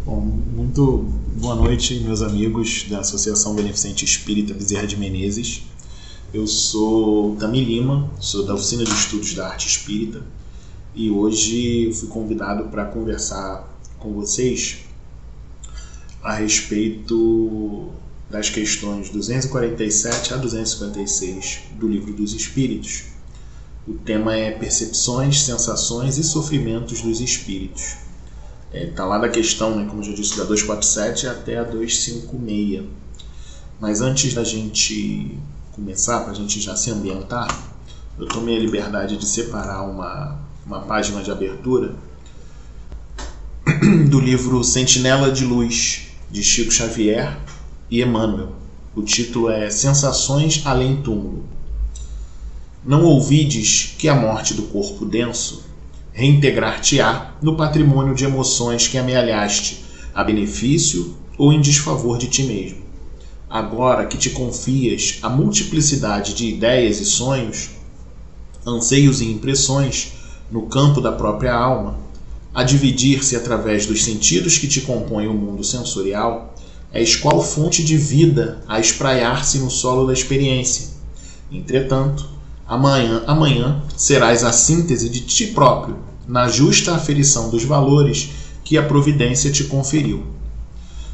Bom, muito boa noite, meus amigos da Associação Beneficente Espírita Bezerra de Menezes. Eu sou Tami Lima, sou da Oficina de Estudos da Arte Espírita e hoje eu fui convidado para conversar com vocês a respeito das questões 247 a 256 do Livro dos Espíritos. O tema é Percepções, Sensações e Sofrimentos dos Espíritos. Está lá da questão, como eu já disse, da 247 até a 256. Mas antes da gente começar, para a gente já se ambientar, eu tomei a liberdade de separar uma página de abertura do livro Sentinela de Luz, de Chico Xavier e Emmanuel. O título é Sensações Além Túmulo. Não ouvides que a morte do corpo denso reintegrar-te-á no patrimônio de emoções que amealhaste, a benefício ou em desfavor de ti mesmo. Agora que te confias a multiplicidade de ideias e sonhos, anseios e impressões no campo da própria alma, a dividir-se através dos sentidos que te compõem o mundo sensorial, és qual fonte de vida a espraiar-se no solo da experiência. Entretanto, amanhã serás a síntese de ti próprio, na justa aferição dos valores que a providência te conferiu.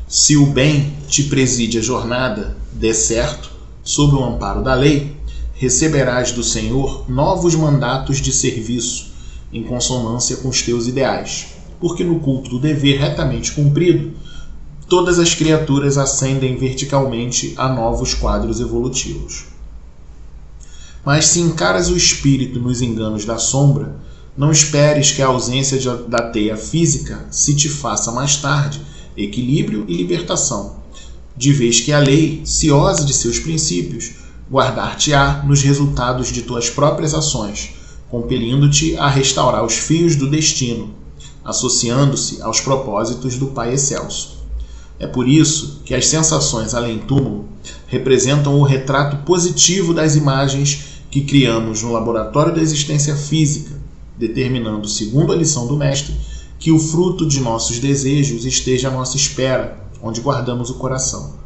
Se o bem te preside a jornada, de certo, sob o amparo da lei, receberás do Senhor novos mandatos de serviço, em consonância com os teus ideais, porque no culto do dever retamente cumprido, todas as criaturas ascendem verticalmente a novos quadros evolutivos. Mas se encaras o espírito nos enganos da sombra, não esperes que a ausência da teia física se te faça mais tarde equilíbrio e libertação, de vez que a lei, ciosa de seus princípios, guardar-te-á nos resultados de tuas próprias ações, compelindo-te a restaurar os fios do destino, associando-se aos propósitos do Pai Excelso. É por isso que as sensações além túmulo representam o retrato positivo das imagens que criamos no laboratório da existência física, determinando, segundo a lição do Mestre, que o fruto de nossos desejos esteja à nossa espera, onde guardamos o coração.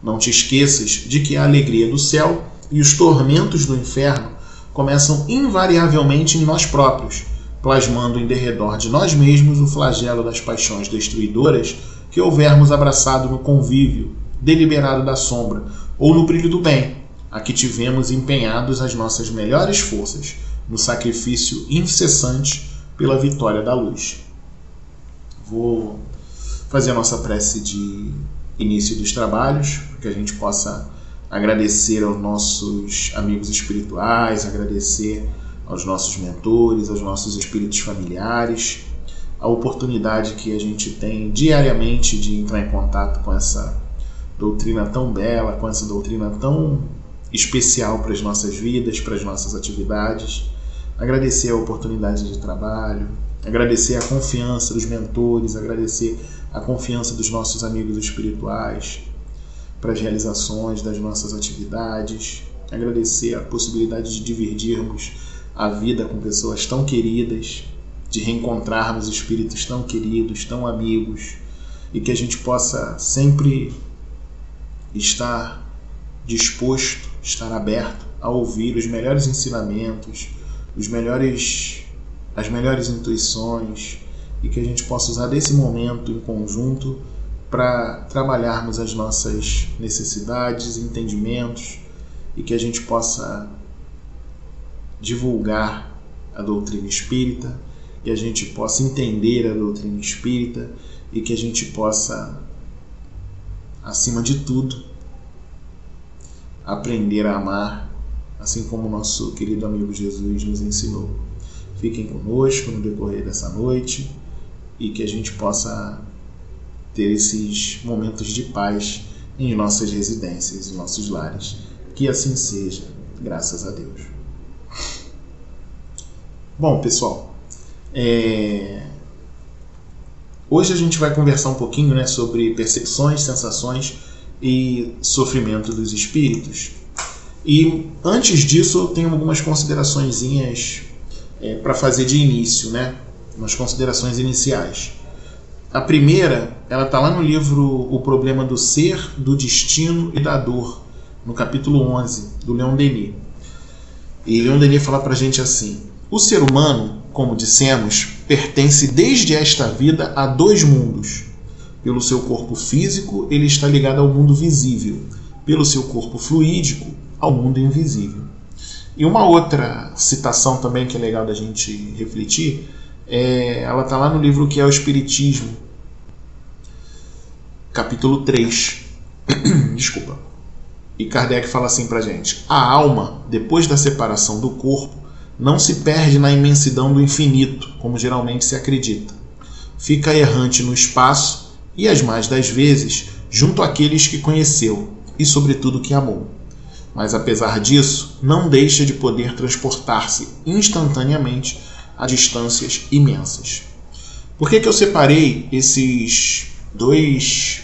Não te esqueças de que a alegria do céu e os tormentos do inferno começam invariavelmente em nós próprios, plasmando em derredor de nós mesmos o flagelo das paixões destruidoras que houvermos abraçado no convívio deliberado da sombra ou no brilho do bem, a que tivemos empenhados as nossas melhores forças no sacrifício incessante pela vitória da luz. Vou fazer a nossa prece de início dos trabalhos, para que a gente possa agradecer aos nossos amigos espirituais, agradecer aos nossos mentores, aos nossos espíritos familiares, a oportunidade que a gente tem diariamente de entrar em contato com essa doutrina tão bela, com essa doutrina tão especial para as nossas vidas, para as nossas atividades, agradecer a oportunidade de trabalho, agradecer a confiança dos mentores, agradecer a confiança dos nossos amigos espirituais para as realizações das nossas atividades, agradecer a possibilidade de dividirmos a vida com pessoas tão queridas, de reencontrarmos espíritos tão queridos, tão amigos, e que a gente possa sempre estar disposto, estar aberto a ouvir os melhores ensinamentos, as melhores intuições, e que a gente possa usar desse momento em conjunto para trabalharmos as nossas necessidades, entendimentos, e que a gente possa divulgar a doutrina espírita, que a gente possa entender a doutrina espírita e que a gente possa, acima de tudo, aprender a amar, assim como o nosso querido amigo Jesus nos ensinou. Fiquem conosco no decorrer dessa noite e que a gente possa ter esses momentos de paz em nossas residências, em nossos lares. Que assim seja, graças a Deus. Bom, pessoal, hoje a gente vai conversar um pouquinho, sobre percepções, sensações e sofrimento dos espíritos. E antes disso eu tenho algumas consideraçõezinhas para fazer de início, umas considerações iniciais. A primeira, ela está lá no livro O Problema do Ser, do Destino e da Dor, no capítulo 11, do Leon Denis. E Leon Denis fala para a gente assim: o ser humano, como dissemos, pertence desde esta vida a dois mundos. Pelo seu corpo físico, ele está ligado ao mundo visível. Pelo seu corpo fluídico, ao mundo invisível. E uma outra citação também que é legal da gente refletir, ela está lá no livro que é o Espiritismo, capítulo 3. Desculpa. E Kardec fala assim pra gente: a alma, depois da separação do corpo, não se perde na imensidão do infinito, como geralmente se acredita. Fica errante no espaço e, as mais das vezes, junto àqueles que conheceu e, sobretudo, que amou. Mas, apesar disso, não deixa de poder transportar-se instantaneamente a distâncias imensas. Por que eu separei esses dois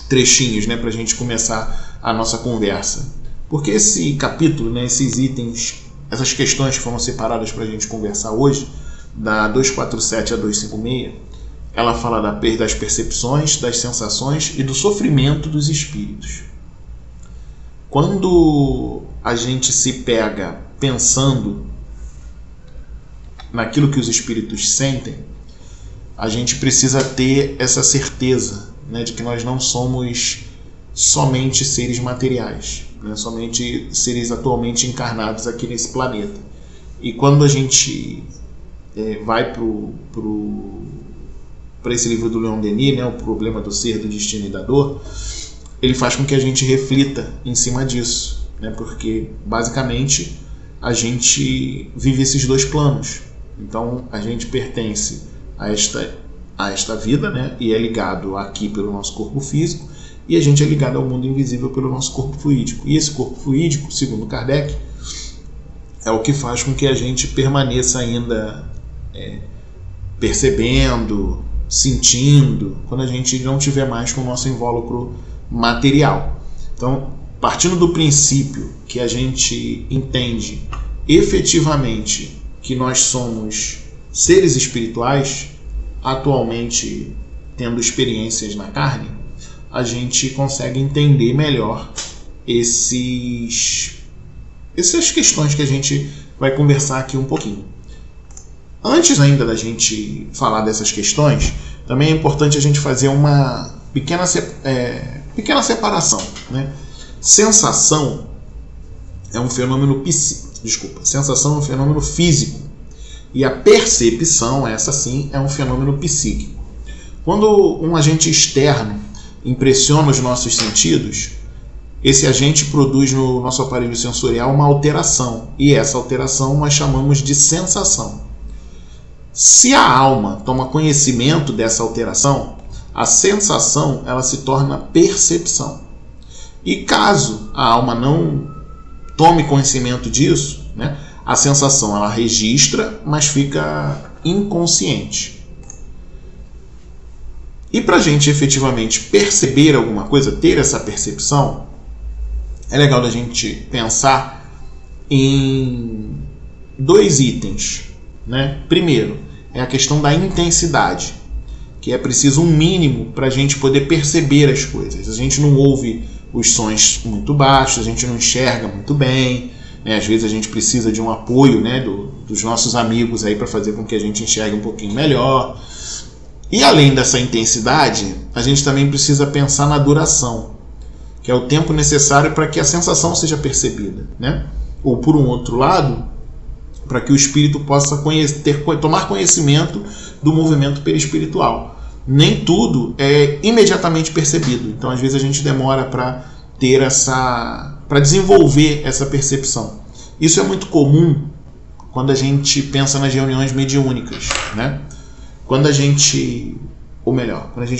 trechinhos, né, para a gente começar a nossa conversa? Porque esse capítulo, né, esses itens, essas questões que foram separadas para a gente conversar hoje, da 247 a 256, ela fala das percepções, das sensações e do sofrimento dos espíritos. Quando a gente se pega pensando naquilo que os espíritos sentem, a gente precisa ter essa certeza, né, de que nós não somos somente seres materiais, né, somente seres atualmente encarnados aqui nesse planeta. E quando a gente vai para esse livro do Leon Denis, né, O Problema do Ser, do Destino e da Dor, ele faz com que a gente reflita em cima disso, né, porque basicamente a gente vive esses dois planos. Então a gente pertence a esta vida, né, e é ligado aqui pelo nosso corpo físico, e a gente é ligado ao mundo invisível pelo nosso corpo fluídico. E esse corpo fluídico, segundo Kardec, é o que faz com que a gente permaneça ainda percebendo, sentindo, quando a gente não tiver mais com o nosso invólucro material. Então, partindo do princípio que a gente entende efetivamente que nós somos seres espirituais, atualmente tendo experiências na carne, a gente consegue entender melhor essas questões que a gente vai conversar aqui um pouquinho. Antes ainda da gente falar dessas questões, também é importante a gente fazer uma pequena separação, né? Sensação é um fenômeno sensação é um fenômeno físico, e a percepção, essa sim, é um fenômeno psíquico. Quando um agente externo impressiona os nossos sentidos, esse agente produz no nosso aparelho sensorial uma alteração, e essa alteração nós chamamos de sensação. Se a alma toma conhecimento dessa alteração, a sensação ela se torna percepção. E caso a alma não tome conhecimento disso, né, a sensação ela registra, mas fica inconsciente. E para a gente efetivamente perceber alguma coisa, ter essa percepção, é legal da gente pensar em dois itens, né? Primeiro, é a questão da intensidade, que é preciso um mínimo para a gente poder perceber as coisas. A gente não ouve os sons muito baixos, a gente não enxerga muito bem, né? Às vezes a gente precisa de um apoio, né, dos nossos amigos aí para fazer com que a gente enxergue um pouquinho melhor. E além dessa intensidade, a gente também precisa pensar na duração, que é o tempo necessário para que a sensação seja percebida, né? Ou por um outro lado, para que o espírito possa tomar conhecimento do movimento perispiritual. Nem tudo é imediatamente percebido, então às vezes a gente demora para desenvolver essa percepção. Isso é muito comum quando a gente pensa nas reuniões mediúnicas, né? Quando a gente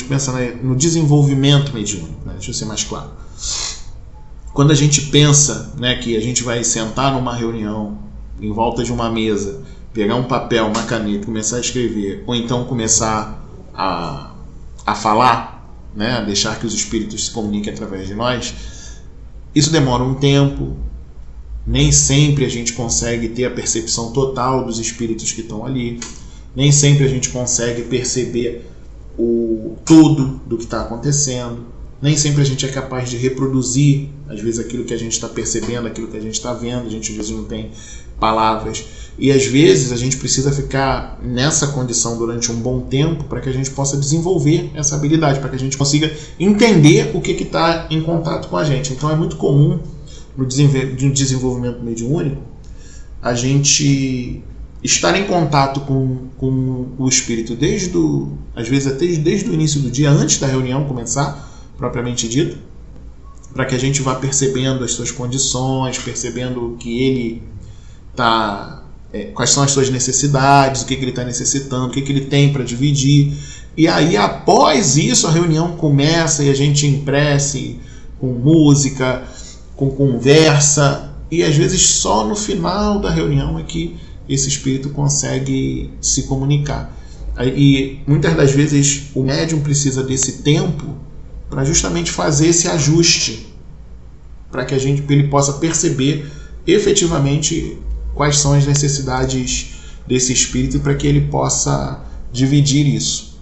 pensa no desenvolvimento mediúnico, né? Deixa eu ser mais claro. Quando a gente pensa, né, que a gente vai sentar numa reunião, em volta de uma mesa, pegar um papel, uma caneta, começar a escrever, ou então começar a falar, né, a deixar que os espíritos se comuniquem através de nós, isso demora um tempo. Nem sempre a gente consegue ter a percepção total dos espíritos que estão ali. Nem sempre a gente consegue perceber o todo do que está acontecendo. Nem sempre a gente é capaz de reproduzir, às vezes, aquilo que a gente está percebendo, aquilo que a gente está vendo. A gente às vezes não tem palavras. E às vezes a gente precisa ficar nessa condição durante um bom tempo para que a gente possa desenvolver essa habilidade, para que a gente consiga entender o que está em contato com a gente. Então é muito comum no desenvolvimento mediúnico a gente estar em contato com o espírito às vezes até desde o início do dia, antes da reunião começar, propriamente dito, para que a gente vá percebendo as suas condições, percebendo o que ele está, quais são as suas necessidades, o que ele está necessitando, o que ele tem para dividir. E aí, após isso, a reunião começa e a gente empreste com música, com conversa, e às vezes só no final da reunião é que esse espírito consegue se comunicar. E muitas das vezes o médium precisa desse tempo para justamente fazer esse ajuste, para que ele possa perceber efetivamente quais são as necessidades desse espírito, para que ele possa dividir isso.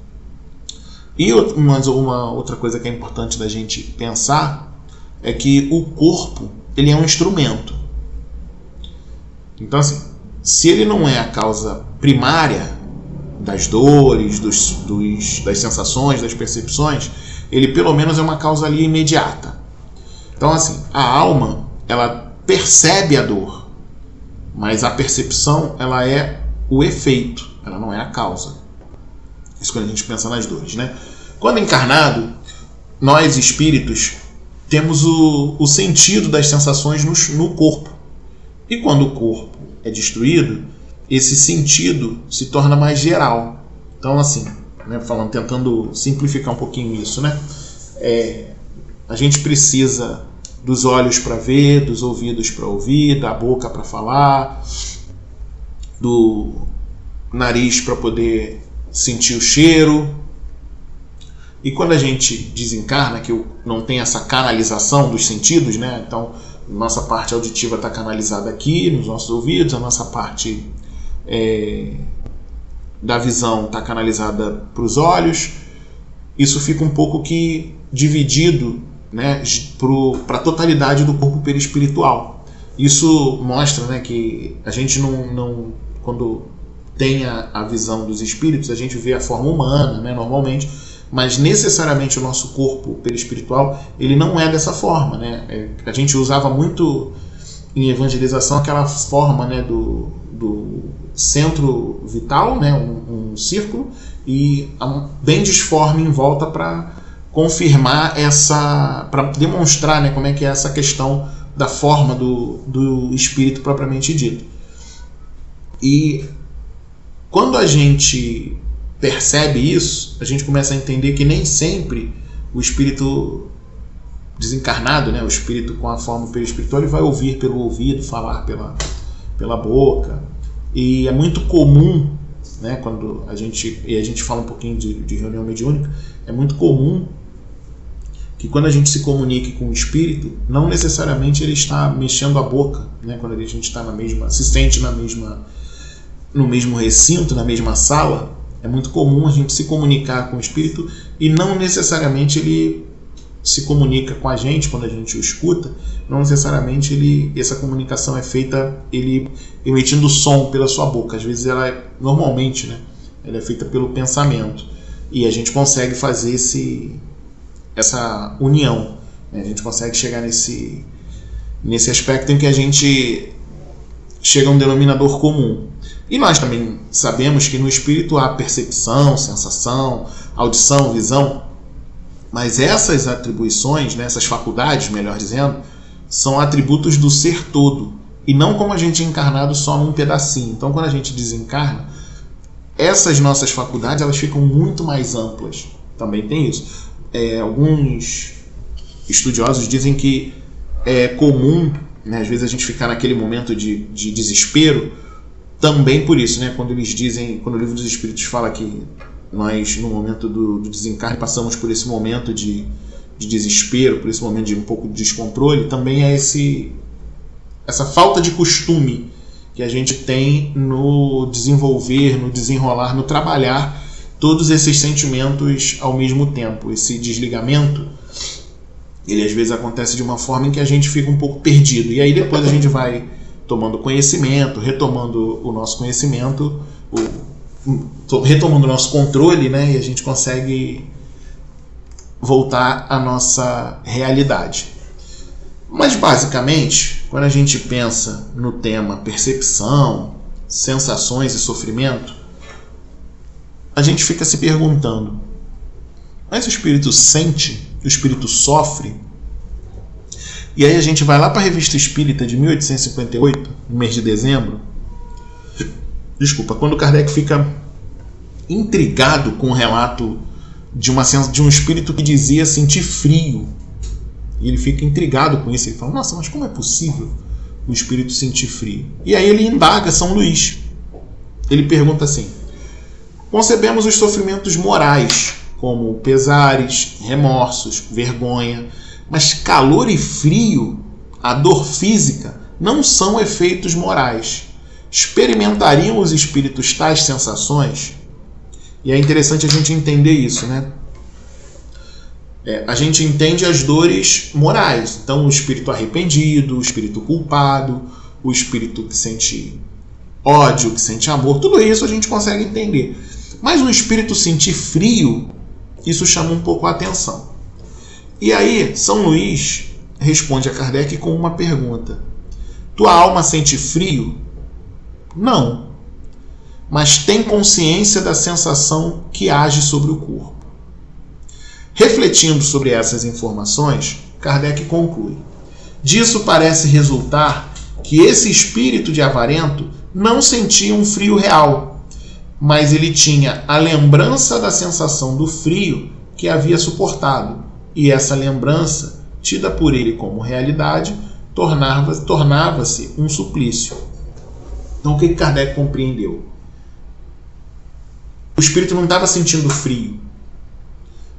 E uma outra coisa que é importante da gente pensar é que o corpo, ele é um instrumento. Então, assim, se ele não é a causa primária das dores, das sensações, das percepções, ele pelo menos é uma causa ali imediata. Então, assim, a alma, ela percebe a dor, mas a percepção, ela é o efeito, ela não é a causa. Isso quando a gente pensa nas dores, né? Quando encarnado, nós espíritos temos o sentido das sensações no corpo. E quando o corpo é destruído, esse sentido se torna mais geral. Então, assim, né, tentando simplificar um pouquinho isso, né? A gente precisa dos olhos para ver, dos ouvidos para ouvir, da boca para falar, do nariz para poder sentir o cheiro. E quando a gente desencarna, que não tem essa canalização dos sentidos, né? Então, nossa parte auditiva está canalizada aqui, nos nossos ouvidos, a nossa parte da visão está canalizada para os olhos. Isso fica um pouco que dividido, né, para a totalidade do corpo perispiritual. Isso mostra, né, que a gente não quando tem a visão dos espíritos, a gente vê a forma humana, né, normalmente, mas necessariamente o nosso corpo perispiritual, ele não é dessa forma, né? A gente usava muito em evangelização aquela forma, né, do centro vital, né, um círculo, e bem disforme em volta para confirmar para demonstrar, né, como é que é essa questão da forma do espírito propriamente dito. E quando a gente percebe isso, a gente começa a entender que nem sempre o espírito desencarnado, né, o espírito com a forma perispiritual, ele vai ouvir pelo ouvido, falar pela boca. E é muito comum, né, quando a gente fala um pouquinho de reunião mediúnica, é muito comum que quando a gente se comunique com o espírito, não necessariamente ele está mexendo a boca, né, quando a gente está se sente no mesmo recinto, na mesma sala. É muito comum a gente se comunicar com o espírito e não necessariamente ele se comunica com a gente quando a gente o escuta, não necessariamente essa comunicação é feita ele emitindo som pela sua boca. Às vezes normalmente, né, ela é feita pelo pensamento, e a gente consegue fazer essa união, né? A gente consegue chegar nesse aspecto em que a gente chega a um denominador comum. E nós também sabemos que no espírito há percepção, sensação, audição, visão, mas essas atribuições, né, essas faculdades, melhor dizendo, são atributos do ser todo, e não como a gente é encarnado só num pedacinho. Então, quando a gente desencarna, essas nossas faculdades, elas ficam muito mais amplas. Também tem isso. Alguns estudiosos dizem que é comum, né, às vezes a gente ficar naquele momento de desespero, também por isso, né, quando eles dizem, quando o Livro dos Espíritos fala que nós, no momento do desencarne, passamos por esse momento de desespero, por esse momento de um pouco de descontrole, também é essa falta de costume que a gente tem no desenvolver, no desenrolar, no trabalhar todos esses sentimentos ao mesmo tempo. Esse desligamento, ele às vezes acontece de uma forma em que a gente fica um pouco perdido. E aí depois a gente vai tomando conhecimento, retomando o nosso conhecimento, retomando o nosso controle, né? E a gente consegue voltar à nossa realidade. Mas basicamente, quando a gente pensa no tema percepção, sensações e sofrimento, a gente fica se perguntando: mas o espírito sente? O espírito sofre? E aí a gente vai lá para a Revista Espírita de 1858, no mês de dezembro. Quando Kardec fica intrigado com o relato de um espírito que dizia sentir frio. E ele fica intrigado com isso. Ele fala: nossa, mas como é possível o espírito sentir frio? E aí ele indaga São Luís. Ele pergunta assim: concebemos os sofrimentos morais, como pesares, remorsos, vergonha, mas calor e frio, a dor física, não são efeitos morais. Experimentariam os espíritos tais sensações? E é interessante a gente entender isso, né? A gente entende as dores morais. Então, o espírito arrependido, o espírito culpado, o espírito que sente ódio, que sente amor, tudo isso a gente consegue entender. Mas o espírito sentir frio, isso chama um pouco a atenção. E aí, São Luís responde a Kardec com uma pergunta: tua alma sente frio? Não. Mas tem consciência da sensação que age sobre o corpo. Refletindo sobre essas informações, Kardec conclui: disso parece resultar que esse espírito de avarento não sentia um frio real, mas ele tinha a lembrança da sensação do frio que havia suportado, e essa lembrança, tida por ele como realidade, tornava-se um suplício. Então o que Kardec compreendeu? O espírito não estava sentindo frio,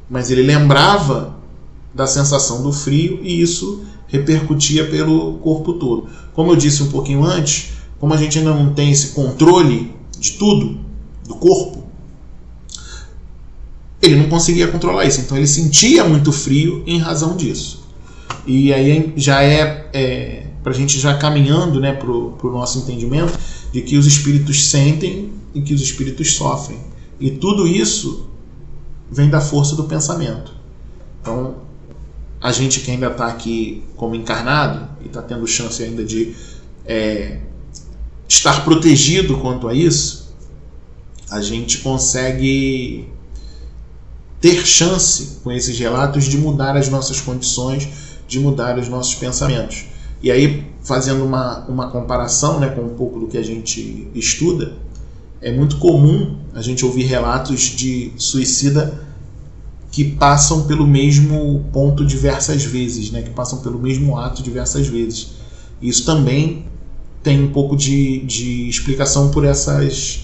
mas ele lembrava da sensação do frio e isso repercutia pelo corpo todo. Como eu disse um pouquinho antes, como a gente ainda não tem esse controle de tudo, do corpo, ele não conseguia controlar isso. Então ele sentia muito frio em razão disso. E aí já para a gente já caminhando, né, para o nosso entendimento de que os espíritos sentem e que os espíritos sofrem. E tudo isso vem da força do pensamento. Então, a gente que ainda está aqui como encarnado e está tendo chance ainda de estar protegido quanto a isso, a gente consegue ter chance com esses relatos de mudar as nossas condições, de mudar os nossos pensamentos. E aí, fazendo uma comparação, né, com um pouco do que a gente estuda, é muito comum a gente ouvir relatos de suicida que passam pelo mesmo ponto diversas vezes, né? Que passam pelo mesmo ato diversas vezes. Isso também tem um pouco de explicação por essas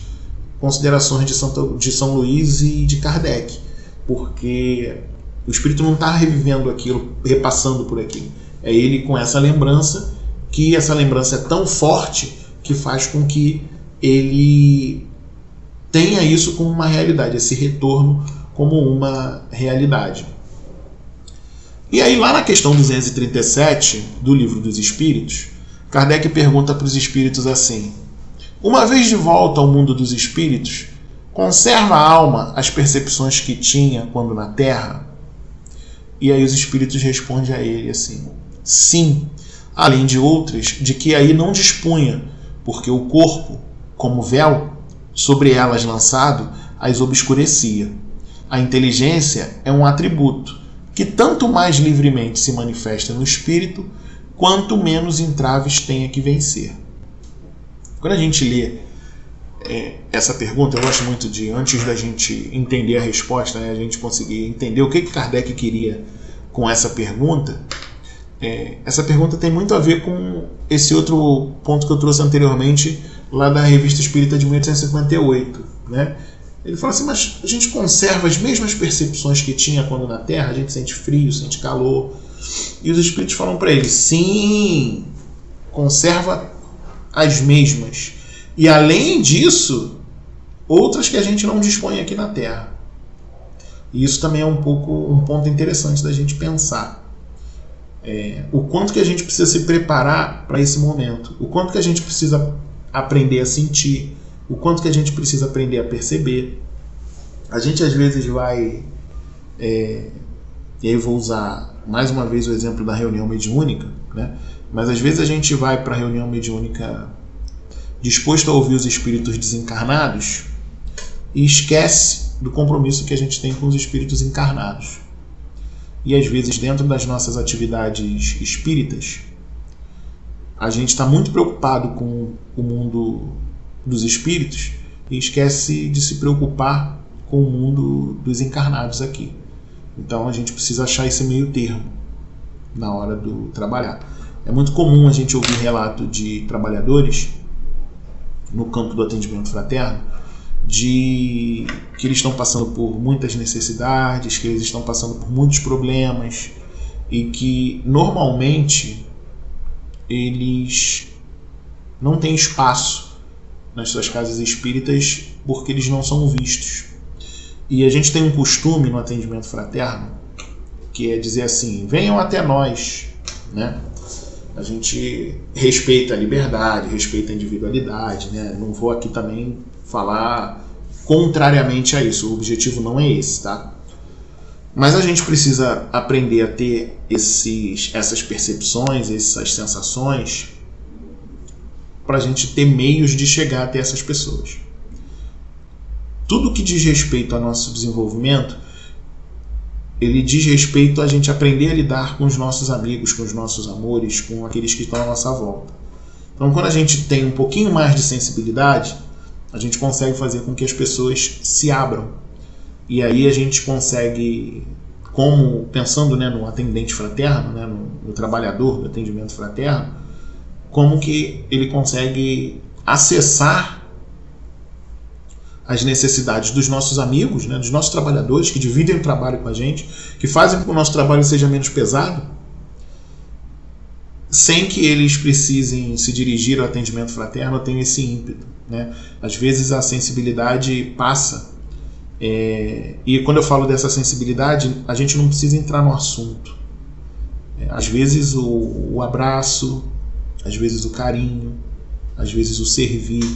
considerações de São Luís e de Kardec, porque o espírito não está revivendo aquilo, repassando por aquilo. É ele com essa lembrança, que essa lembrança é tão forte que faz com que ele tenha isso como uma realidade, esse retorno como uma realidade. E aí lá na questão 237 do Livro dos Espíritos, Kardec pergunta para os espíritos assim: uma vez de volta ao mundo dos espíritos, conserva a alma as percepções que tinha quando na Terra? E aí os espíritos respondem a ele assim: sim, além de outras de que aí não dispunha, porque o corpo, como véu, sobre elas lançado, as obscurecia. A inteligência é um atributo que tanto mais livremente se manifesta no espírito, quanto menos entraves tenha que vencer. Quando a gente lê essa pergunta, eu gosto muito de, antes da gente entender a resposta, né, a gente conseguir entender o que Kardec queria com essa pergunta. Essa pergunta tem muito a ver com esse outro ponto que eu trouxe anteriormente, lá da Revista Espírita de 1858. Né? Ele fala assim: mas a gente conserva as mesmas percepções que tinha quando na Terra? A gente sente frio, sente calor. E os espíritos falam para ele: sim, conserva as mesmas. E além disso, outras que a gente não dispõe aqui na Terra. E isso também é um ponto interessante da gente pensar. O quanto que a gente precisa se preparar para esse momento, o quanto que a gente precisa aprender a sentir, o quanto que a gente precisa aprender a perceber. A gente às vezes vai, e aí eu vou usar mais uma vez o exemplo da reunião mediúnica, né? Mas às vezes a gente vai para a reunião mediúnica disposto a ouvir os espíritos desencarnados e esquece do compromisso que a gente tem com os espíritos encarnados. E às vezes, dentro das nossas atividades espíritas, a gente está muito preocupado com o mundo dos espíritos e esquece de se preocupar com o mundo dos encarnados aqui. Então a gente precisa achar esse meio termo na hora do trabalhar. É muito comum a gente ouvir relato de trabalhadores no campo do atendimento fraterno de que eles estão passando por muitas necessidades, que eles estão passando por muitos problemas e que normalmente eles não têm espaço nas suas casas espíritas porque eles não são vistos. E a gente tem um costume no atendimento fraterno que é dizer assim: venham até nós, né? A gente respeita a liberdade, respeita a individualidade, né? Não vou aqui também falar contrariamente a isso, o objetivo não é esse, tá? Mas a gente precisa aprender a ter essas percepções, essas sensações, para a gente ter meios de chegar até essas pessoas. Tudo que diz respeito ao nosso desenvolvimento, ele diz respeito a gente aprender a lidar com os nossos amigos, com os nossos amores, com aqueles que estão à nossa volta. Então, quando a gente tem um pouquinho mais de sensibilidade, a gente consegue fazer com que as pessoas se abram. E aí a gente consegue, como pensando, né, no atendente fraterno, né, no trabalhador do atendimento fraterno, como que ele consegue acessar as necessidades dos nossos amigos, né, dos nossos trabalhadores que dividem o trabalho com a gente, que fazem com que o nosso trabalho seja menos pesado, sem que eles precisem se dirigir ao atendimento fraterno. Eu tenho esse ímpeto, né? Às vezes a sensibilidade passa, e quando eu falo dessa sensibilidade, a gente não precisa entrar no assunto. Às vezes o abraço, às vezes o carinho, às vezes o servir,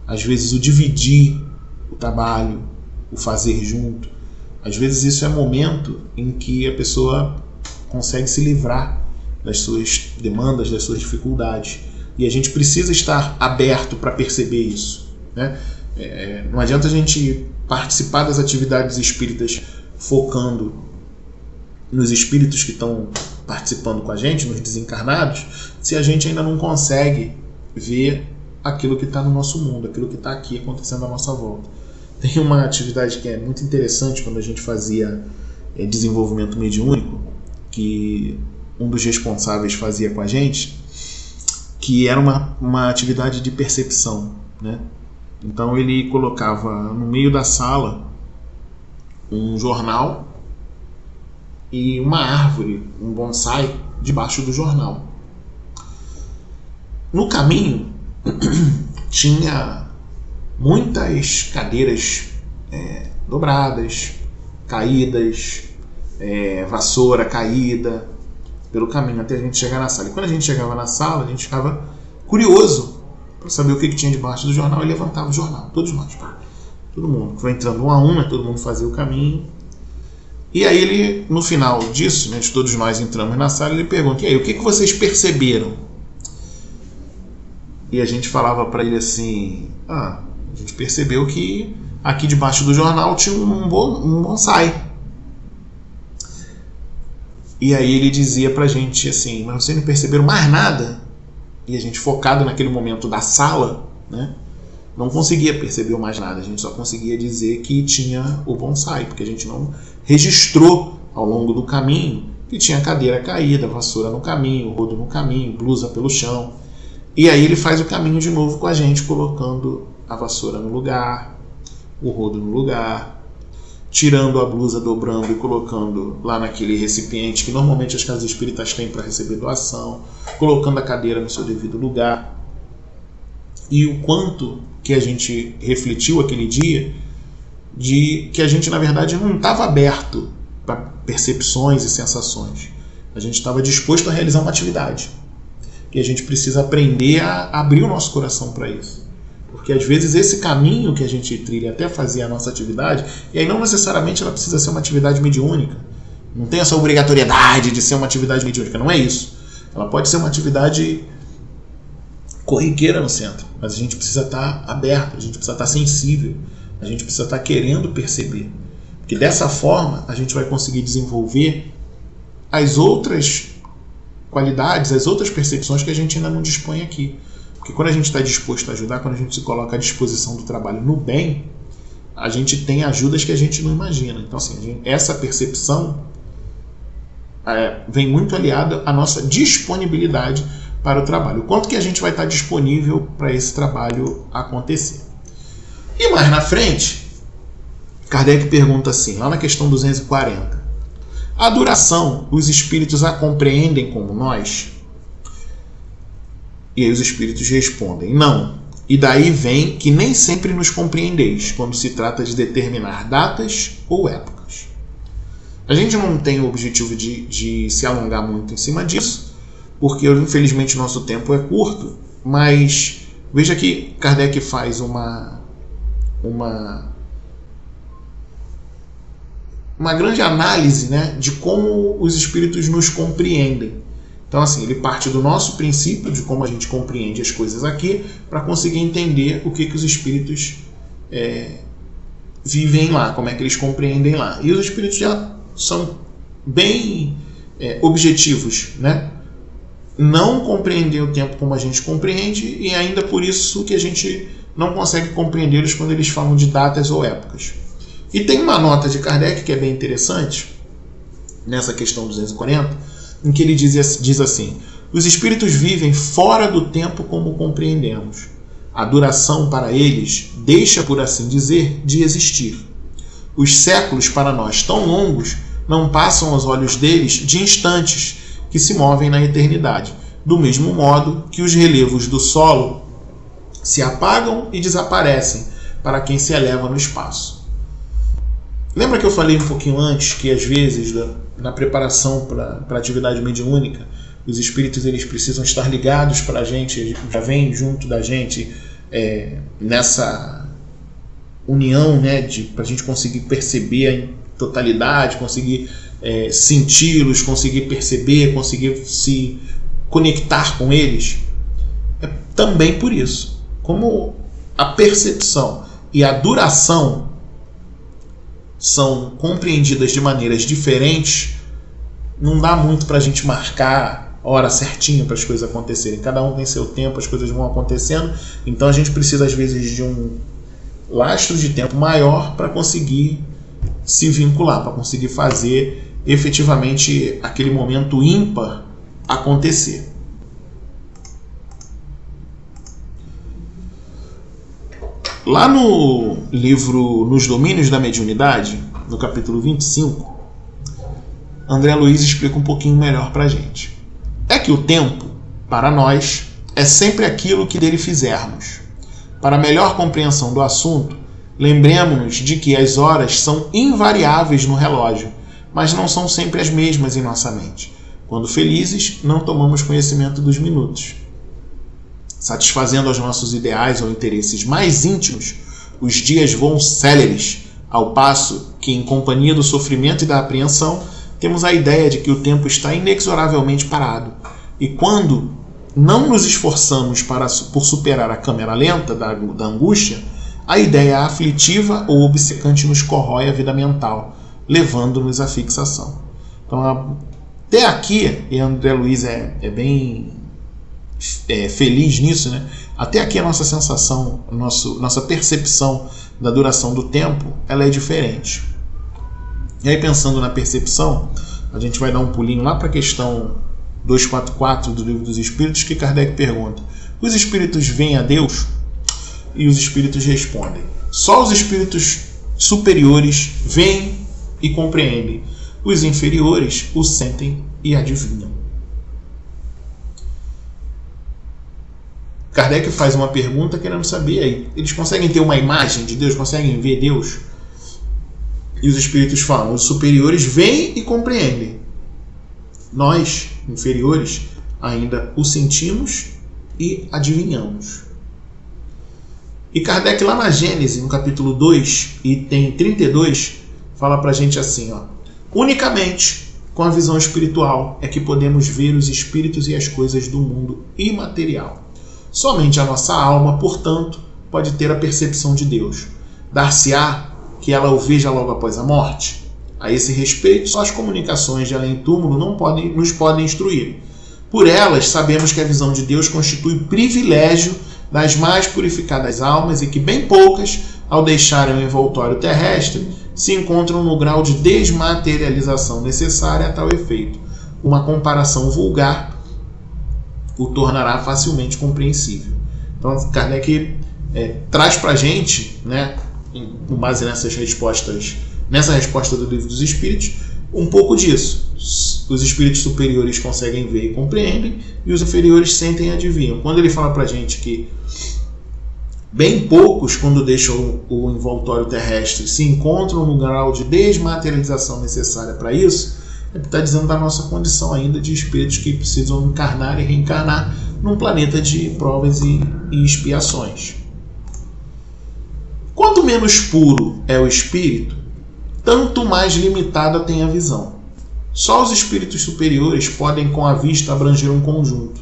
às vezes o dividir o trabalho, o fazer junto. Às vezes isso é momento em que a pessoa consegue se livrar das suas demandas, das suas dificuldades. E a gente precisa estar aberto para perceber isso, né? Não adianta a gente participar das atividades espíritas focando nos espíritos que estão participando com a gente, nos desencarnados, se a gente ainda não consegue ver aquilo que está no nosso mundo, aquilo que está aqui acontecendo à nossa volta. Tem uma atividade que é muito interessante quando a gente fazia desenvolvimento mediúnico, que um dos responsáveis fazia com a gente, que era uma atividade de percepção, né? Então ele colocava no meio da sala um jornal e uma árvore, um bonsai, debaixo do jornal. No caminho tinha muitas cadeiras dobradas, caídas, vassoura caída pelo caminho até a gente chegar na sala. E quando a gente chegava na sala, a gente ficava curioso para saber o que tinha debaixo do jornal e levantava o jornal. Todos nós, todo mundo foi entrando um a um, né? Todo mundo fazia o caminho. E aí ele, no final disso, né, de todos nós entramos na sala, ele pergunta: e aí, o que vocês perceberam? E a gente falava para ele assim: a gente percebeu que aqui debaixo do jornal tinha um bonsai. E aí ele dizia pra gente assim: mas vocês não perceberam mais nada? E a gente, focado naquele momento da sala, né, não conseguia perceber mais nada. A gente só conseguia dizer que tinha o bonsai, porque a gente não registrou ao longo do caminho que tinha cadeira caída, vassoura no caminho, rodo no caminho, blusa pelo chão. E aí ele faz o caminho de novo com a gente, colocando a vassoura no lugar, o rodo no lugar, tirando a blusa, dobrando e colocando lá naquele recipiente que normalmente as casas espíritas têm para receber doação, colocando a cadeira no seu devido lugar. e o quanto que a gente refletiu aquele dia de que a gente, na verdade, não estava aberto para percepções e sensações. A gente estava disposto a realizar uma atividade. E a gente precisa aprender a abrir o nosso coração para isso. Porque às vezes esse caminho que a gente trilha até fazer a nossa atividade, e aí não necessariamente ela precisa ser uma atividade mediúnica. Não tem essa obrigatoriedade de ser uma atividade mediúnica, não é isso. Ela pode ser uma atividade corriqueira no centro, mas a gente precisa estar aberto, a gente precisa estar sensível, a gente precisa estar querendo perceber. Porque dessa forma a gente vai conseguir desenvolver as outras qualidades, as outras percepções que a gente ainda não dispõe aqui. Porque quando a gente está disposto a ajudar, quando a gente se coloca à disposição do trabalho no bem, a gente tem ajudas que a gente não imagina. Então, assim, essa percepção vem muito aliada à nossa disponibilidade para o trabalho. O quanto que a gente vai estar disponível para esse trabalho acontecer. E mais na frente, Kardec pergunta assim, lá na questão 240. A duração, os espíritos a compreendem como nós? E aí os espíritos respondem, não. E daí vem que nem sempre nos compreendeis, quando se trata de determinar datas ou épocas. A gente não tem o objetivo de se alongar muito em cima disso, porque infelizmente o nosso tempo é curto, mas veja que Kardec faz uma grande análise, né, de como os espíritos nos compreendem. Então, assim, ele parte do nosso princípio de como a gente compreende as coisas aqui para conseguir entender o que os espíritos vivem lá, como é que eles compreendem lá. E os espíritos já são bem objetivos, né? Não compreender o tempo como a gente compreende, e ainda por isso que a gente não consegue compreendê-los quando eles falam de datas ou épocas. E tem uma nota de Kardec que é bem interessante, nessa questão 240, em que ele diz assim: os espíritos vivem fora do tempo como compreendemos. A duração para eles deixa, por assim dizer, de existir. Os séculos para nós tão longos não passam aos olhos deles de instantes que se movem na eternidade, do mesmo modo que os relevos do solo se apagam e desaparecem para quem se eleva no espaço. Lembra que eu falei um pouquinho antes que às vezes na preparação para a atividade mediúnica, os espíritos eles precisam estar ligados para a gente, já vem junto da gente nessa união, né, para a gente conseguir perceber a totalidade, conseguir senti-los, conseguir perceber, conseguir se conectar com eles. É também por isso. Como a percepção e a duração são compreendidas de maneiras diferentes, não dá muito para a gente marcar hora certinha para as coisas acontecerem. Cada um tem seu tempo, as coisas vão acontecendo, então a gente precisa às vezes de um lastro de tempo maior para conseguir se vincular, para conseguir fazer efetivamente aquele momento ímpar acontecer. Lá no livro Nos Domínios da Mediunidade, no capítulo 25, André Luiz explica um pouquinho melhor para a gente. É que o tempo, para nós, é sempre aquilo que dele fizermos. Para melhor compreensão do assunto, lembremos-nos de que as horas são invariáveis no relógio, mas não são sempre as mesmas em nossa mente. Quando felizes, não tomamos conhecimento dos minutos. Satisfazendo aos nossos ideais ou interesses mais íntimos, os dias voam céleres, ao passo que, em companhia do sofrimento e da apreensão, temos a ideia de que o tempo está inexoravelmente parado. E quando não nos esforçamos por superar a câmera lenta da angústia, a ideia aflitiva ou obcecante nos corrói a vida mental, levando-nos à fixação. Então, até aqui, e André Luiz é bem feliz nisso, né? Até aqui a nossa sensação, nossa percepção da duração do tempo, ela é diferente. E aí, pensando na percepção, a gente vai dar um pulinho lá para a questão 244 do Livro dos Espíritos, que Kardec pergunta: os espíritos veem a Deus? E os espíritos respondem: só os espíritos superiores veem e compreendem. Os inferiores o sentem e adivinham. Kardec faz uma pergunta querendo saber aí, eles conseguem ter uma imagem de Deus, conseguem ver Deus? E os espíritos falam, os superiores veem e compreendem. Nós, inferiores, ainda o sentimos e adivinhamos. E Kardec, lá na Gênesis, no capítulo 2, item 32, fala pra gente assim, ó: unicamente com a visão espiritual é que podemos ver os espíritos e as coisas do mundo imaterial. Somente a nossa alma, portanto, pode ter a percepção de Deus. Dar-se-á que ela o veja logo após a morte? A esse respeito, só as comunicações de além-túmulo nos podem instruir. Por elas, sabemos que a visão de Deus constitui privilégio das mais purificadas almas e que bem poucas, ao deixarem o envoltório terrestre, se encontram no grau de desmaterialização necessária a tal efeito. Uma comparação vulgar o tornará facilmente compreensível. Então, Kardec traz para a gente, né, com base nessa resposta do Livro dos Espíritos, um pouco disso. Os espíritos superiores conseguem ver e compreendem, e os inferiores sentem e adivinham. Quando ele fala para a gente que bem poucos, quando deixam o envoltório terrestre, se encontram no grau de desmaterialização necessária para isso, ele está dizendo da nossa condição ainda de espíritos que precisam encarnar e reencarnar num planeta de provas e expiações. Quanto menos puro é o espírito, tanto mais limitada tem a visão. Só os espíritos superiores podem com a vista abranger um conjunto.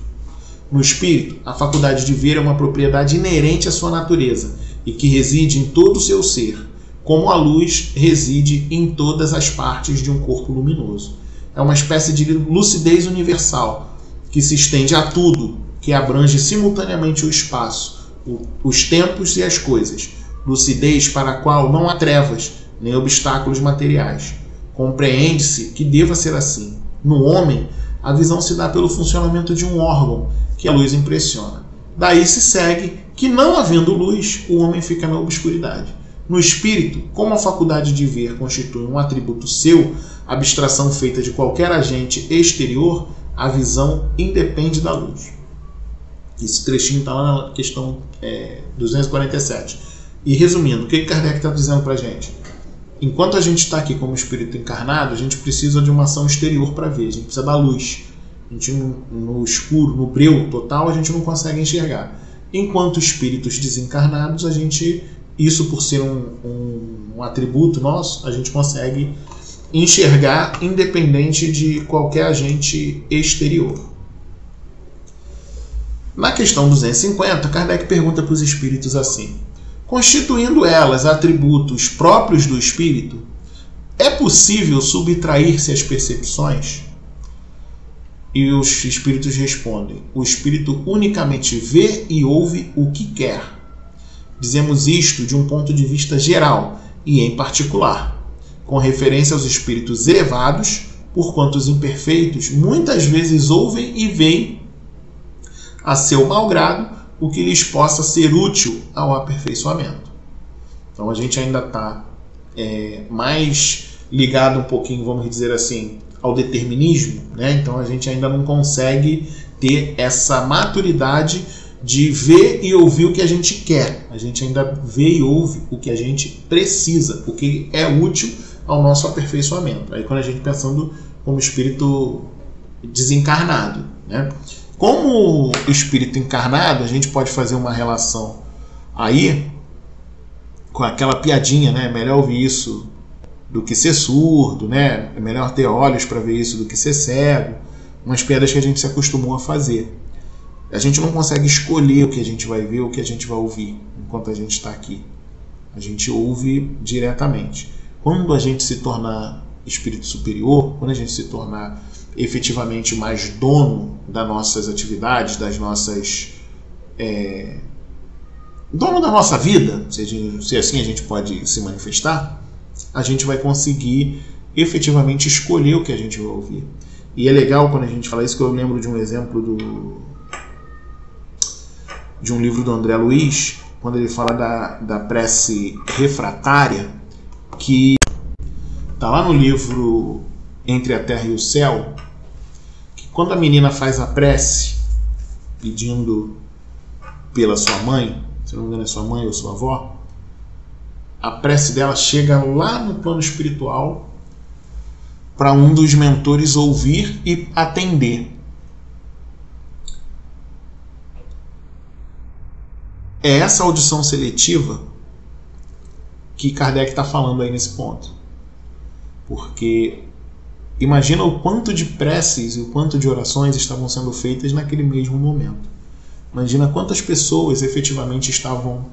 No espírito, a faculdade de ver é uma propriedade inerente à sua natureza e que reside em todo o seu ser, como a luz reside em todas as partes de um corpo luminoso. É uma espécie de lucidez universal que se estende a tudo, que abrange simultaneamente o espaço, os tempos e as coisas. Lucidez para a qual não há trevas, nem obstáculos materiais. Compreende-se que deva ser assim. No homem, a visão se dá pelo funcionamento de um órgão que a luz impressiona. Daí se segue que, não havendo luz, o homem fica na obscuridade. No espírito, como a faculdade de ver constitui um atributo seu, abstração feita de qualquer agente exterior, a visão independe da luz. Esse trechinho está lá na questão 247. E resumindo, o que Kardec está dizendo para a gente? Enquanto a gente está aqui como espírito encarnado, a gente precisa de uma ação exterior para ver, a gente precisa da luz. A gente no escuro, no breu total, a gente não consegue enxergar. Enquanto espíritos desencarnados, isso por ser um atributo nosso, a gente consegue enxergar independente de qualquer agente exterior. Na questão 250, Kardec pergunta para os espíritos assim: constituindo elas atributos próprios do espírito, é possível subtrair-se às percepções? E os espíritos respondem: o espírito unicamente vê e ouve o que quer. Dizemos isto de um ponto de vista geral e em particular, com referência aos espíritos elevados, porquanto os imperfeitos muitas vezes ouvem e veem a seu malgrado o que lhes possa ser útil ao aperfeiçoamento. Então a gente ainda está mais ligado um pouquinho, vamos dizer assim, ao determinismo, né? Então a gente ainda não consegue ter essa maturidade de ver e ouvir o que a gente quer. A gente ainda vê e ouve o que a gente precisa, o que é útil ao nosso aperfeiçoamento. Aí quando a gente pensando como espírito desencarnado, né? Como o espírito encarnado, a gente pode fazer uma relação aí com aquela piadinha, né? Melhor ouvir isso do que ser surdo, né? É melhor ter olhos para ver isso do que ser cego. Umas piadas que a gente se acostumou a fazer. A gente não consegue escolher o que a gente vai ver, o que a gente vai ouvir enquanto a gente está aqui. A gente ouve diretamente. Quando a gente se tornar espírito superior, quando a gente se tornar efetivamente mais dono das nossas atividades, dono da nossa vida, se assim a gente pode se manifestar, a gente vai conseguir efetivamente escolher o que a gente vai ouvir. E é legal quando a gente fala isso, que eu lembro de um exemplo de um livro do André Luiz, quando ele fala da prece refratária, que está lá no livro Entre a Terra e o Céu, que quando a menina faz a prece pedindo pela sua mãe, se não me engano é sua mãe ou sua avó, a prece dela chega lá no plano espiritual para um dos mentores ouvir e atender. É essa audição seletiva que Kardec está falando aí nesse ponto. Porque imagina o quanto de preces e o quanto de orações estavam sendo feitas naquele mesmo momento. Imagina quantas pessoas efetivamente estavam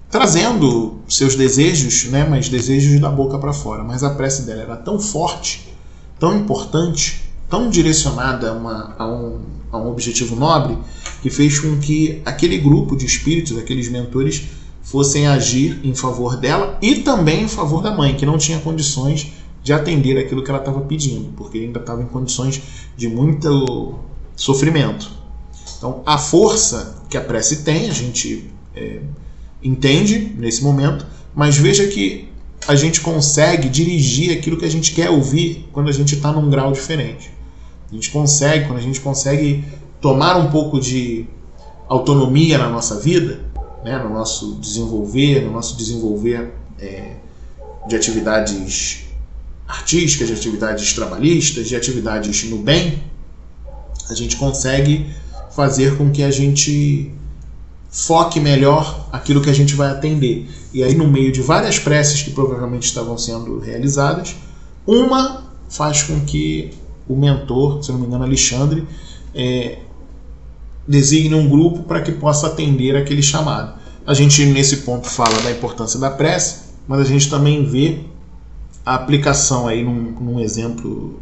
trazendo seus desejos, né, mas desejos da boca para fora. Mas a prece dela era tão forte, tão importante, tão direcionada a um objetivo nobre, que fez com que aquele grupo de espíritos, aqueles mentores, fossem agir em favor dela e também em favor da mãe, que não tinha condições de atender aquilo que ela estava pedindo, porque ainda estava em condições de muito sofrimento. Então, a força que a prece tem, a gente entende nesse momento, mas veja que a gente consegue dirigir aquilo que a gente quer ouvir quando a gente está num grau diferente. A gente consegue, quando a gente consegue tomar um pouco de autonomia na nossa vida, né, no nosso desenvolver de atividades artísticas, de atividades trabalhistas, de atividades no bem, a gente consegue fazer com que a gente foque melhor aquilo que a gente vai atender. E aí, no meio de várias preces que provavelmente estavam sendo realizadas, uma faz com que o mentor, se não me engano Alexandre, designe um grupo para que possa atender aquele chamado. A gente nesse ponto fala da importância da prece, mas a gente também vê a aplicação aí num exemplo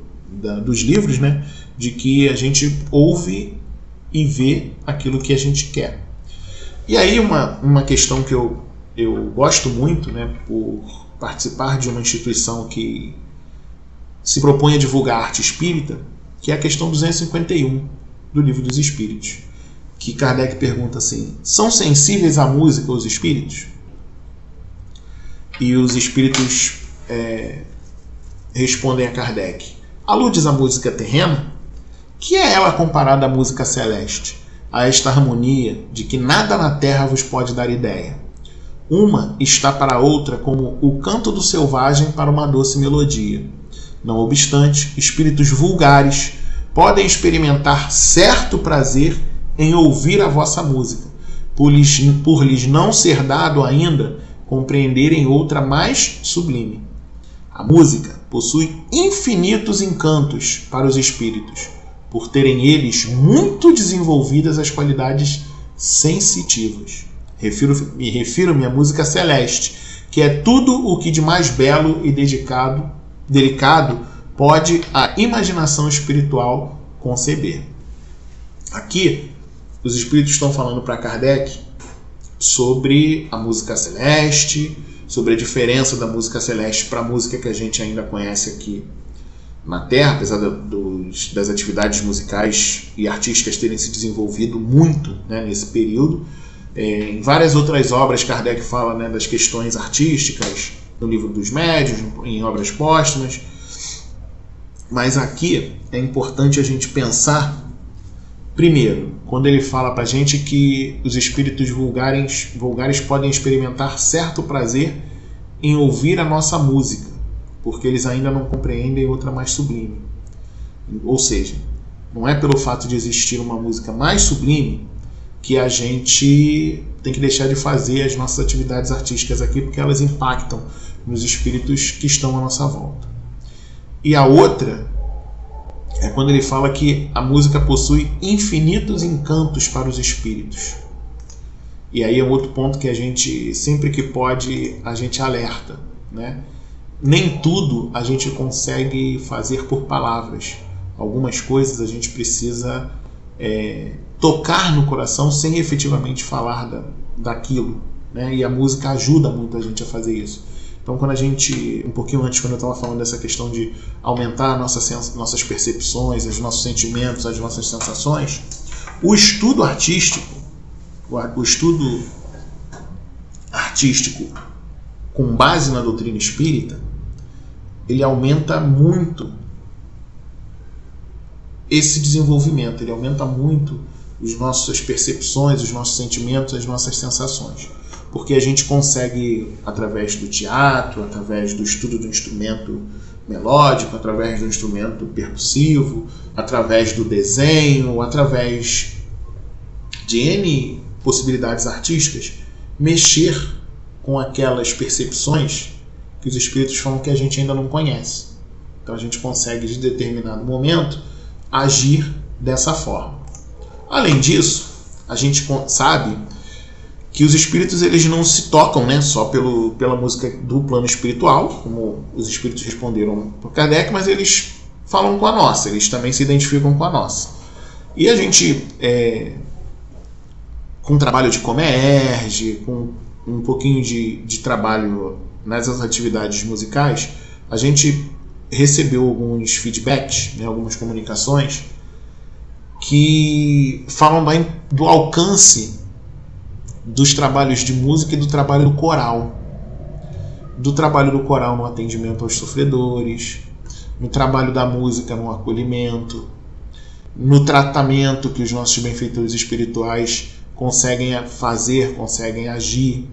dos livros, né, de que a gente ouve e vê aquilo que a gente quer. E aí uma questão que eu gosto muito, né, por participar de uma instituição que se propõe a divulgar a arte espírita, que é a questão 251 do Livro dos Espíritos, que Kardec pergunta assim: são sensíveis à música os espíritos? E os espíritos respondem a Kardec: aludes à música terrena? Que é ela comparada à música celeste, a esta harmonia de que nada na terra vos pode dar ideia. Uma está para a outra como o canto do selvagem para uma doce melodia. Não obstante, espíritos vulgares podem experimentar certo prazer em ouvir a vossa música, por lhes não ser dado ainda compreenderem outra mais sublime. A música possui infinitos encantos para os espíritos, por terem eles muito desenvolvidas as qualidades sensitivas. Me refiro à música celeste, que é tudo o que de mais belo e delicado pode a imaginação espiritual conceber. Aqui, os espíritos estão falando para Kardec sobre a música celeste, sobre a diferença da música celeste para a música que a gente ainda conhece aqui na Terra, apesar das atividades musicais e artísticas terem se desenvolvido muito, né, nesse período. Em várias outras obras, Kardec fala, né, das questões artísticas, no Livro dos Médiuns, em obras póstumas. Mas aqui é importante a gente pensar, primeiro, quando ele fala para a gente que os espíritos vulgares podem experimentar certo prazer em ouvir a nossa música, porque eles ainda não compreendem outra mais sublime. Ou seja, não é pelo fato de existir uma música mais sublime que a gente tem que deixar de fazer as nossas atividades artísticas aqui, porque elas impactam nos espíritos que estão à nossa volta. E a outra é quando ele fala que a música possui infinitos encantos para os espíritos. E aí é outro ponto que a gente, sempre que pode, a gente alerta, né? Nem tudo a gente consegue fazer por palavras. Algumas coisas a gente precisa tocar no coração sem efetivamente falar daquilo, né? E a música ajuda muito a gente a fazer isso. Então, quando a gente, um pouquinho antes, quando eu estava falando dessa questão de aumentar nossas percepções, os nossos sentimentos, as nossas sensações, o estudo artístico com base na doutrina espírita, ele aumenta muito esse desenvolvimento, ele aumenta muito as nossas percepções, os nossos sentimentos, as nossas sensações. Porque a gente consegue, através do teatro, através do estudo do instrumento melódico, através do instrumento percussivo, através do desenho, através de N possibilidades artísticas, mexer com aquelas percepções que os espíritos falam que a gente ainda não conhece. Então a gente consegue, de determinado momento, agir dessa forma. Além disso, a gente sabe que os espíritos eles não se tocam, né, só pela música do plano espiritual, como os espíritos responderam por Kardec, mas eles falam com a nossa, eles também se identificam com a nossa. E a gente, com trabalho de Comerge, com um pouquinho de trabalho nessas atividades musicais, a gente recebeu alguns feedbacks, né, algumas comunicações que falam do alcance dos trabalhos de música e do trabalho do coral. Do trabalho do coral no atendimento aos sofredores, no trabalho da música no acolhimento, no tratamento que os nossos benfeitores espirituais conseguem fazer, conseguem agir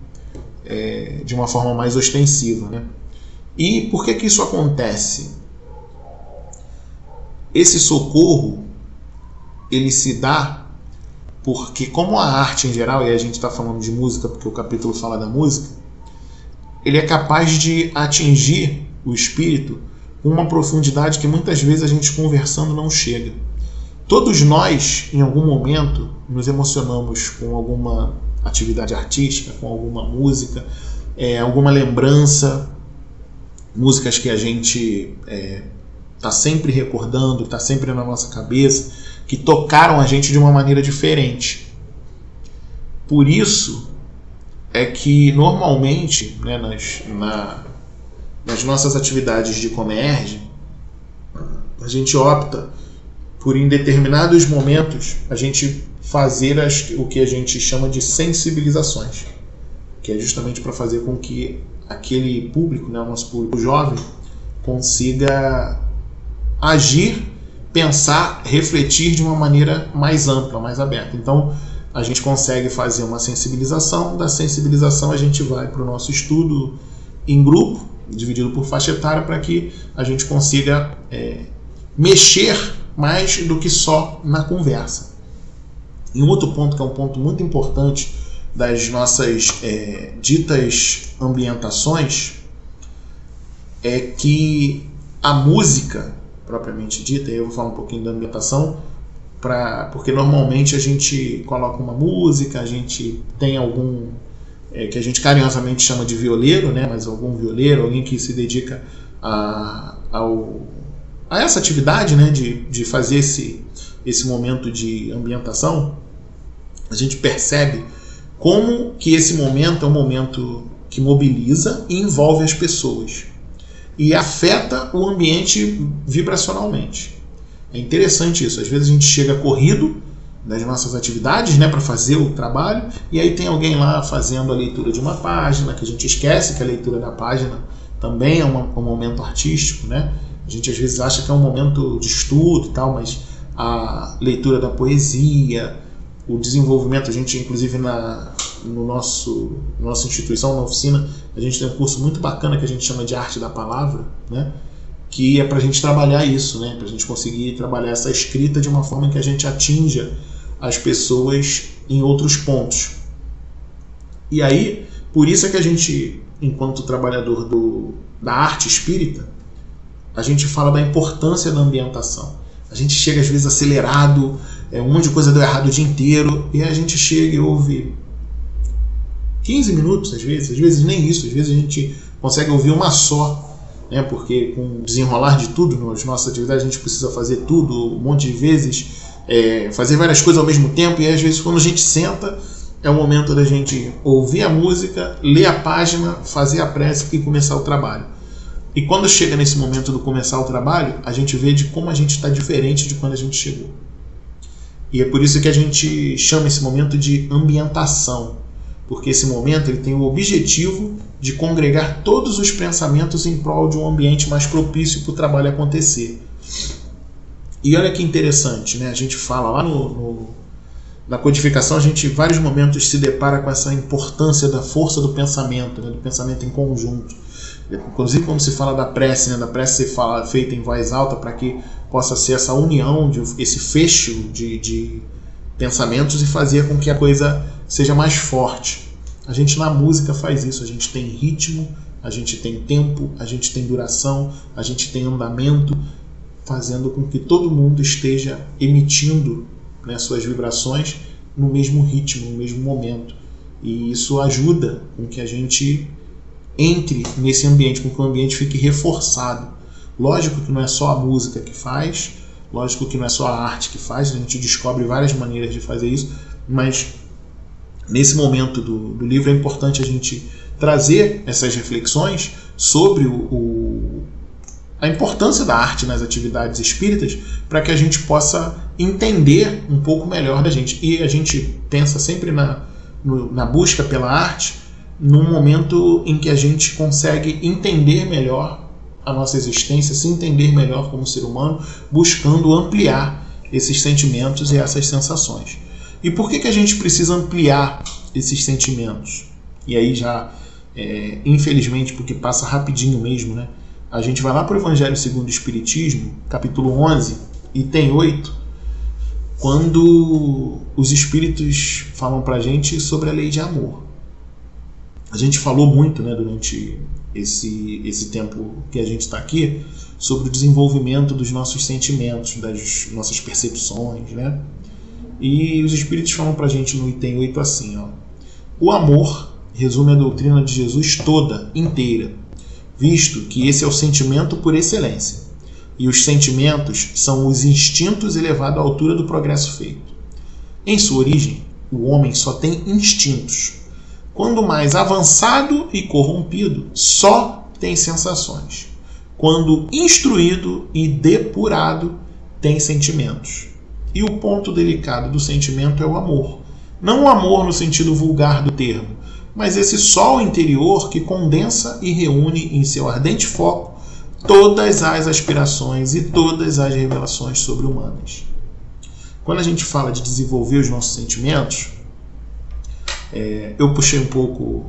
de uma forma mais ostensiva, né? E por que isso acontece? Esse socorro ele se dá porque, como a arte em geral, e a gente está falando de música porque o capítulo fala da música, ele é capaz de atingir o espírito com uma profundidade que muitas vezes a gente conversando não chega. Todos nós, em algum momento, nos emocionamos com alguma atividade artística, com alguma música, alguma lembrança, músicas que a gente está sempre recordando, está sempre na nossa cabeça, que tocaram a gente de uma maneira diferente. Por isso é que normalmente, né, nas nossas atividades de Comerge, a gente opta por, em determinados momentos, a gente fazer o que a gente chama de sensibilizações, que é justamente para fazer com que aquele público, né, o nosso público jovem, consiga agir, pensar, refletir de uma maneira mais ampla, mais aberta. Então, a gente consegue fazer uma sensibilização, da sensibilização a gente vai para o nosso estudo em grupo, dividido por faixa etária, para que a gente consiga mexer mais do que só na conversa. E um outro ponto, que é um ponto muito importante das nossas ditas ambientações, é que a música propriamente dita, eu vou falar um pouquinho da ambientação, porque normalmente a gente coloca uma música, a gente tem algum que a gente carinhosamente chama de violeiro, né? Mas algum violeiro, alguém que se dedica a essa atividade, né? de fazer esse momento de ambientação, a gente percebe como que esse momento é um momento que mobiliza e envolve as pessoas e afeta o ambiente vibracionalmente. É interessante isso. Às vezes a gente chega corrido das nossas atividades, né, para fazer o trabalho, e aí tem alguém lá fazendo a leitura de uma página, que a gente esquece que a leitura da página também é um momento artístico, né? A gente às vezes acha que é um momento de estudo e tal, mas a leitura da poesia, o desenvolvimento, a gente inclusive nossa instituição, na oficina, a gente tem um curso muito bacana que a gente chama de Arte da Palavra, né? Que é para a gente trabalhar isso, né? Para a gente conseguir trabalhar essa escrita de uma forma que a gente atinja as pessoas em outros pontos. E aí, por isso é que a gente, enquanto trabalhador da arte espírita, a gente fala da importância da ambientação. A gente chega às vezes acelerado, um monte de coisa deu errado o dia inteiro, e a gente chega e ouve 15 minutos, às vezes nem isso, às vezes a gente consegue ouvir uma só, né? Porque com o desenrolar de tudo nas nossas atividades a gente precisa fazer tudo um monte de vezes, fazer várias coisas ao mesmo tempo, e às vezes quando a gente senta é o momento da gente ouvir a música, ler a página, fazer a prece e começar o trabalho. E quando chega nesse momento do começar o trabalho, a gente vê de como a gente está diferente de quando a gente chegou. E é por isso que a gente chama esse momento de ambientação, porque esse momento ele tem o objetivo de congregar todos os pensamentos em prol de um ambiente mais propício para o trabalho acontecer. E olha que interessante, né? A gente fala lá Na codificação, a gente em vários momentos se depara com essa importância da força do pensamento, né, do pensamento em conjunto. Inclusive, quando se fala da prece, né, da prece ser feita em voz alta para que possa ser essa união, esse fecho de pensamentos e fazer com que a coisa seja mais forte. A gente na música faz isso, a gente tem ritmo, a gente tem tempo, a gente tem duração, a gente tem andamento, fazendo com que todo mundo esteja emitindo, né, suas vibrações no mesmo ritmo, no mesmo momento. E isso ajuda com que a gente entre nesse ambiente, com que o ambiente fique reforçado. Lógico que não é só a música que faz, lógico que não é só a arte que faz, a gente descobre várias maneiras de fazer isso, mas nesse momento do livro é importante a gente trazer essas reflexões sobre a importância da arte nas atividades espíritas, para que a gente possa entender um pouco melhor da gente. E a gente pensa sempre na busca pela arte num momento em que a gente consegue entender melhor a nossa existência, se entender melhor como ser humano, buscando ampliar esses sentimentos e essas sensações. E por que a gente precisa ampliar esses sentimentos? E aí já, infelizmente, porque passa rapidinho mesmo, né? A gente vai lá para o Evangelho segundo o Espiritismo, capítulo 11, item 8, quando os Espíritos falam para a gente sobre a lei de amor. A gente falou muito, né, durante esse tempo que a gente está aqui, sobre o desenvolvimento dos nossos sentimentos, das nossas percepções, né? E os Espíritos falam para a gente no item 8 assim, ó: o amor resume a doutrina de Jesus toda, inteira, visto que esse é o sentimento por excelência, e os sentimentos são os instintos elevados à altura do progresso feito. Em sua origem, o homem só tem instintos. Quando mais avançado e corrompido, só tem sensações. Quando instruído e depurado, tem sentimentos. E o ponto delicado do sentimento é o amor. Não o amor no sentido vulgar do termo, mas esse sol interior que condensa e reúne em seu ardente foco todas as aspirações e todas as revelações sobre-humanas. Quando a gente fala de desenvolver os nossos sentimentos, eu puxei um pouco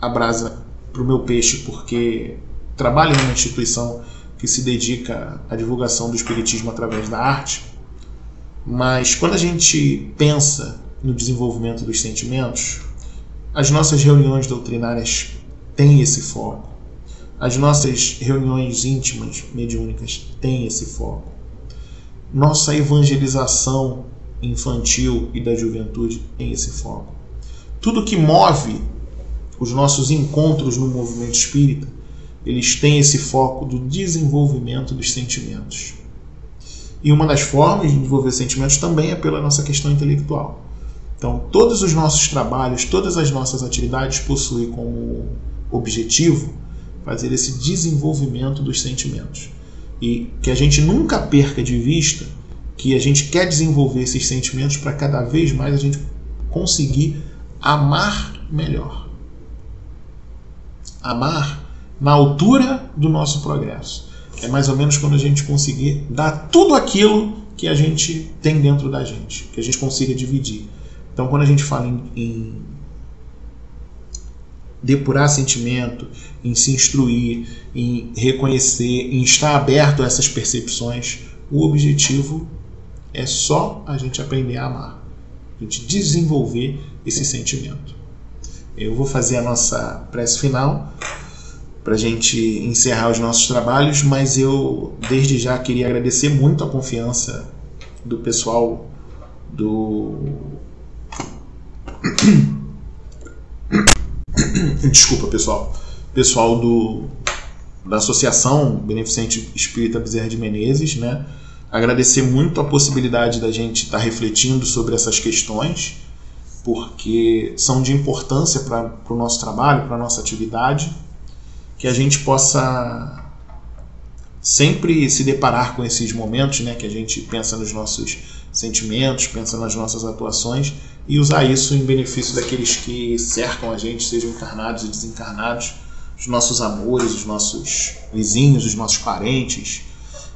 a brasa para o meu peixe, porque trabalho numa instituição que se dedica à divulgação do espiritismo através da arte, mas quando a gente pensa no desenvolvimento dos sentimentos, as nossas reuniões doutrinárias têm esse foco. As nossas reuniões íntimas, mediúnicas, têm esse foco. Nossa evangelização infantil e da juventude tem esse foco. Tudo que move os nossos encontros no movimento espírita, eles têm esse foco do desenvolvimento dos sentimentos. E uma das formas de desenvolver sentimentos também é pela nossa questão intelectual. Então, todos os nossos trabalhos, todas as nossas atividades possuem como objetivo fazer esse desenvolvimento dos sentimentos. E que a gente nunca perca de vista que a gente quer desenvolver esses sentimentos para cada vez mais a gente conseguir amar melhor. Amar na altura do nosso progresso. É mais ou menos quando a gente conseguir dar tudo aquilo que a gente tem dentro da gente, que a gente consiga dividir. Então, quando a gente fala em depurar sentimento, em se instruir, em reconhecer, em estar aberto a essas percepções, o objetivo é só a gente aprender a amar, a gente desenvolver esse sentimento. Eu vou fazer a nossa prece final para a gente encerrar os nossos trabalhos, mas eu desde já queria agradecer muito a confiança do pessoal Desculpa, pessoal da Associação Beneficente Espírita Bezerra de Menezes, né? Agradecer muito a possibilidade da gente estar refletindo sobre essas questões, porque são de importância para o nosso trabalho, para a nossa atividade, que a gente possa sempre se deparar com esses momentos, né, que a gente pensa nos nossos sentimentos, pensa nas nossas atuações e usar isso em benefício daqueles que cercam a gente, sejam encarnados e desencarnados, os nossos amores, os nossos vizinhos, os nossos parentes,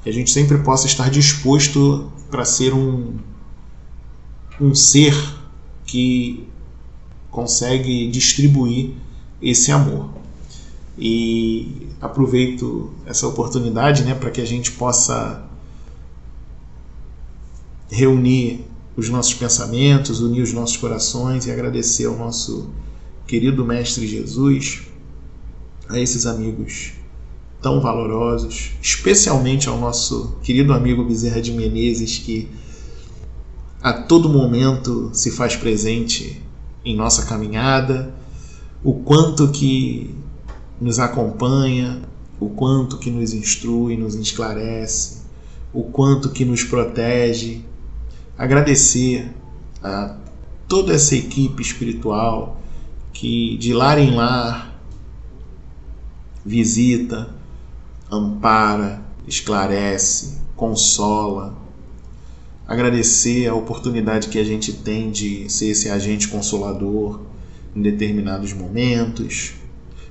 que a gente sempre possa estar disposto para ser um um ser que consegue distribuir esse amor. E aproveito essa oportunidade, né, para que a gente possa reunir os nossos pensamentos, unir os nossos corações e agradecer ao nosso querido Mestre Jesus, a esses amigos tão valorosos, especialmente ao nosso querido amigo Bezerra de Menezes, que a todo momento se faz presente em nossa caminhada, o quanto que nos acompanha, o quanto que nos instrui, nos esclarece, o quanto que nos protege. Agradecer a toda essa equipe espiritual que de lar em lar visita, ampara, esclarece, consola. Agradecer a oportunidade que a gente tem de ser esse agente consolador em determinados momentos.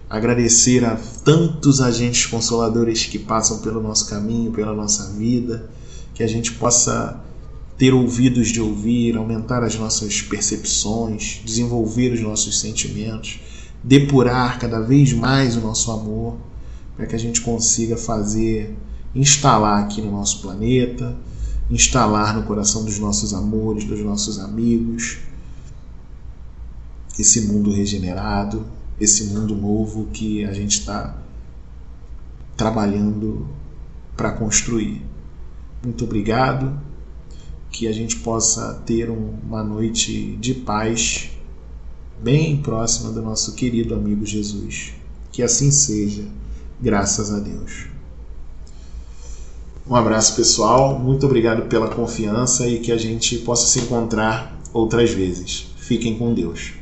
Agradecer a tantos agentes consoladores que passam pelo nosso caminho, pela nossa vida, que a gente possa ter ouvidos de ouvir, aumentar as nossas percepções, desenvolver os nossos sentimentos, depurar cada vez mais o nosso amor, para que a gente consiga instalar aqui no nosso planeta, instalar no coração dos nossos amores, dos nossos amigos, esse mundo regenerado, esse mundo novo que a gente está trabalhando para construir. Muito obrigado, que a gente possa ter uma noite de paz bem próxima do nosso querido amigo Jesus. Que assim seja, graças a Deus. Um abraço, pessoal, muito obrigado pela confiança e que a gente possa se encontrar outras vezes. Fiquem com Deus.